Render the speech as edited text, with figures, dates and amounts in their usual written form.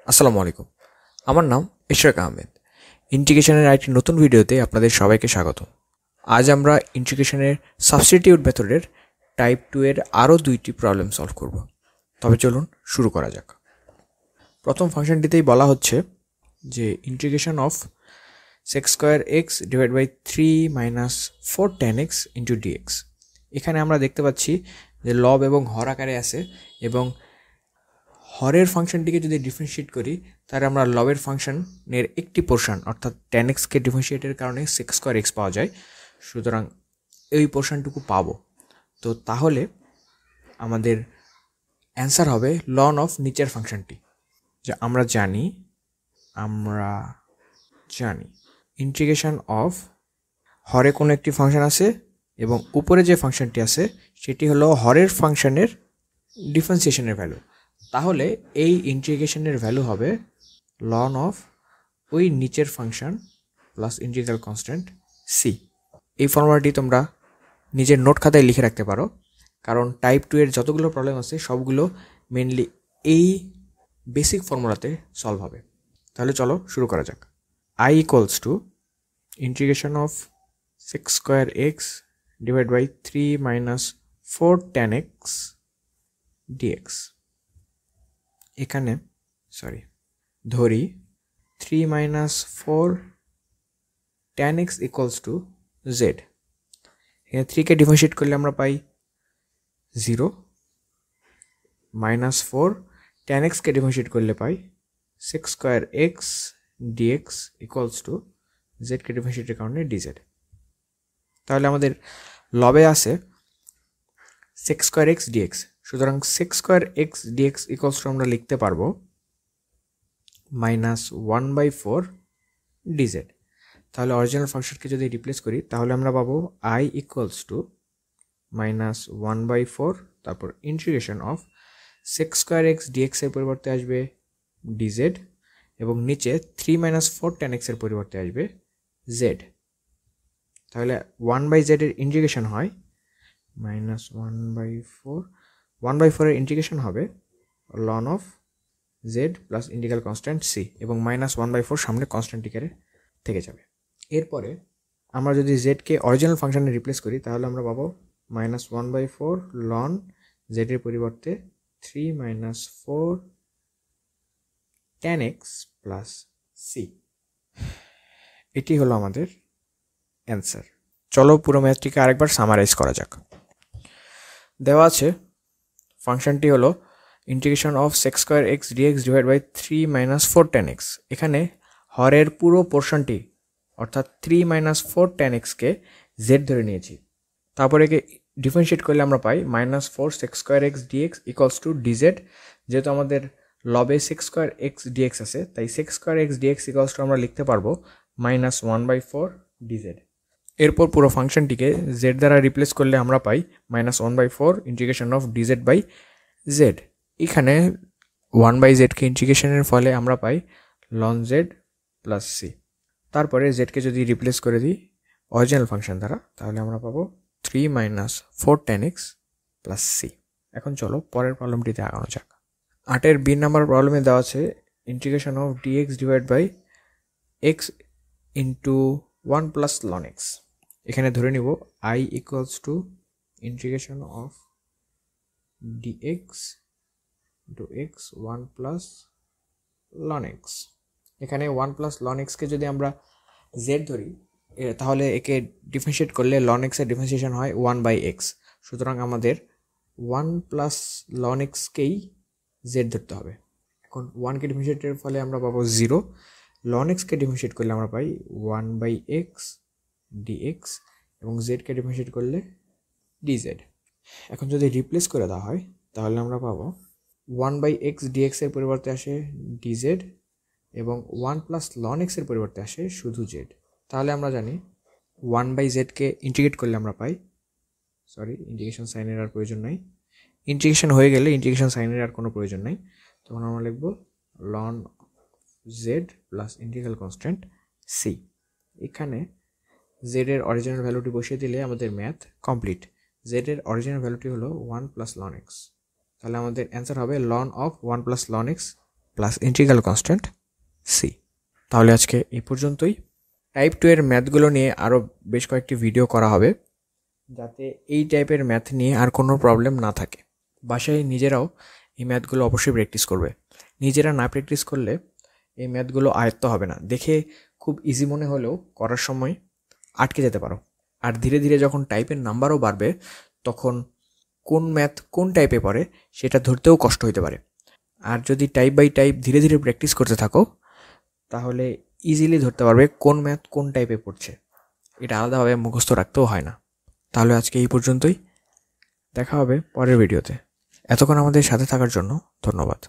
আসসালামু আলাইকুম। আমার নাম ইশরাক আহমেদ। ইন্টিগ্রেশনের আরেকটি নতুন ভিডিওতে আপনাদের সবাইকে স্বাগত। আজ আমরা ইন্টিগ্রেশনের সাবস্টিটিউট মেথডের টাইপ 2 এর আরও 2টি প্রবলেম সলভ করব। তবে চলুন শুরু করা যাক। প্রথম ফাংশনটিতেই বলা হচ্ছে যে integration of sec square x divide by 3 minus 4 tan x into dx. এখানে আমরা দেখতে পাচ্ছি যে লব এবং হর আকারে আছে, এবং হরের ফাংশনটিকে যদি ডিফারেন্সিয়েট করি তাহলে আমরা লবের ফাংশনের একটি পোর্শন অর্থাৎ tan x কে ডিফারেন্সিয়েটের কারণে sec স্কোয়ার এক্স পাওয়া যায়, সুতরাং এই পোর্শনটুকু পাবো। তো তাহলে আমাদের অ্যান্সার হবে লন অফ নিচের ফাংশনটি, যা আমরা জানি ইন্টিগ্রেশন অফ হরে কোনো একটি ফাংশন আছে এবং উপরে যে ফাংশনটি আছে সেটি হলো হরের ফাংশনের ডিফারেন্সিয়েশনের ভ্যালু। তাহলে এই ইন্টিগ্রেশনের ভ্যালু হবে লন অফ ওই নিচের function plus integral constant C. এই ফর্মুলাটি তোমরা নিজের নোট খাতায় লিখে রাখতে পারো, কারণ টাইপ 2 এর যতগুলো প্রবলেম আছে সবগুলো মেনলি এই বেসিক ফর্মুলাতে সলভ হবে। তাহলে চলো শুরু করা যাক। I equals to integration of sec square x divide by 3 minus 4 tan x dx. এখানে ধরি 3 minus 4 tan x equals to z. এখানে 3কে ডিফারেন্সিয়েট করলে আমরা পাই 0, মাইনাস 4 tan x কে ডিফারেন্সিয়েট করলে পাই sec square x dx equals to জেডকে ডিফারেন্সিয়েটের কারণে ডিজেড। তাহলে আমাদের লবে আছে sec স্কোয়ার এক্স ডিএক্স, সুতরাং sec square x dx equals to আমরা লিখতে পারবো মাইনাস 1/4 ডিজেড। তাহলে অরিজিনাল ফাংশনকে যদি রিপ্লেস করি তাহলে আমরা পাবো আই ইকুয়ালস টু মাইনাস 1/4, তারপর integration of sec square x dx এর পরিবর্তে আসবে ডিজেড, এবং নিচে 3 মাইনাস 4 tan x এর পরিবর্তে আসবে জেড। তাহলে 1/z এর ইন্টিগ্রেশন হয় মাইনাস 1/4 এর ইন্টিগ্রেশন হবে ln of Z plus integral constant C, এবং মাইনাস 1/4 সামনে কনস্ট্যান্ট টিকারে থেকে যাবে। এরপরে আমরা যদি জেডকে অরিজিনাল ফাংশনে রিপ্লেস করি তাহলে আমরা পাবো মাইনাস 1/4 লন জেড এর পরিবর্তে 3 minus 4 tan x plus C. এটি হলো আমাদের অ্যান্সার। চলো পুরো ম্যাথটিকে আরেকবার সামারাইজ করা যাক। দেওয়া আছে ফাংশনটি হলো integration of sec square x dx divide by 3 minus 4 tan x। এখানে হরের পুরো পোর্শনটি অর্থাৎ 3 মাইনাস 4 tan x কে জেড ধরে নিয়েছি। তারপরে একে ডিফারেন্সিয়েট করলে আমরা পাই minus 4 sec square x dx equals to dz. যেহেতু আমাদের লবে sec স্কোয়ার এক্স ডিএক্স আছে তাই sec square x dx equals to আমরা লিখতে পারবো মাইনাস 1/4 ডিজেড। এরপর পুরো ফাংশনটিকে জেড দ্বারা রিপ্লেস করলে আমরা পাই minus 1/4 integration of dz by z. এখানে 1/zকে ইন্টিগ্রেশনের ফলে আমরা পাই লন জেড প্লাস সি। তারপরে জেডকে যদি রিপ্লেস করে দিই অরিজিনাল ফাংশন দ্বারা তাহলে আমরা পাবো 3 minus 4 tan x plus C. এখন চলো পরের প্রবলেমটিতে আগানো যাক। 8-এর বি নাম্বার প্রবলেমে দেওয়া আছে integration of dx divide by x into 1 plus ln x. এখানে ধরে নিব I equals to integration of dx into x 1 plus ln x. এখানে 1 প্লাস লন এক্সকে যদি আমরা জেড ধরি তাহলে একে ডিফারেন্সিয়েট করলে লন এক্সের ডিফারেন্সিয়েশন হয় 1/x, সুতরাং আমাদের 1 প্লাস লন এক্সকেই জেড ধরতে হবে। এখন 1কে ডিফারেন্সিয়েটের ফলে আমরা পাবো 0, লন এক্সকে ডিফারেন্সিয়েট করলে আমরা পাই 1/x ডিএক্স, এবং জেডকে ডিফারেন্সিয়েট করলে ডিজেড। এখন যদি রিপ্লেস করে দেওয়া হয় তাহলে আমরা পাবো 1/x ডিএক্স এর পরিবর্তে আসে ডিজেড, এবং 1 প্লাস লন এক্স এর পরিবর্তে আসে শুধু জেড। তাহলে আমরা জানি 1/zকে ইন্টিগ্রেট করলে আমরা পাই ইন্টিগ্রেশন সাইনের আর প্রয়োজন নাই। ইন্টিগ্রেশন হয়ে গেলে ইন্টিগ্রেশন সাইনের আর কোনো প্রয়োজন নাই, তখন আমরা লিখব ln Z plus integral constant C. এখানে জেড এর অরিজিনাল ভ্যালুটি বসিয়ে দিলে আমাদের ম্যাথ কমপ্লিট। জেড এর অরিজিনাল ভ্যালুটি হলো 1 প্লাস লন এক্স। তাহলে আমাদের অ্যান্সার হবে ln of 1 plus ln x plus integral constant C. তাহলে আজকে এই পর্যন্তই। টাইপ 2 এর ম্যাথগুলো নিয়ে আরও বেশ কয়েকটি ভিডিও করা হবে, যাতে এই টাইপের ম্যাথ নিয়ে আর কোনো প্রবলেম না থাকে। বাসায় নিজেরাও এই ম্যাথগুলো অবশ্যই প্র্যাকটিস করবে। নিজেরা না প্র্যাকটিস করলে এই ম্যাথগুলো আয়ত্ত হবে না। দেখে খুব ইজি মনে হলেও করার সময় আটকে যেতে পারো। আর ধীরে ধীরে যখন টাইপের নাম্বারও বাড়বে, তখন কোন ম্যাথ কোন টাইপে পড়ে সেটা ধরতেও কষ্ট হতে পারে। আর যদি টাইপ বাই টাইপ ধীরে ধীরে প্র্যাকটিস করতে থাকো, তাহলে ইজিলি ধরতে পারবে কোন ম্যাথ কোন টাইপে পড়ছে। এটা আলাদাভাবে মুখস্থ রাখতেও হয় না। তাহলে আজকে এই পর্যন্তই, দেখা হবে পরের ভিডিওতে। এতক্ষণ আমাদের সাথে থাকার জন্য ধন্যবাদ।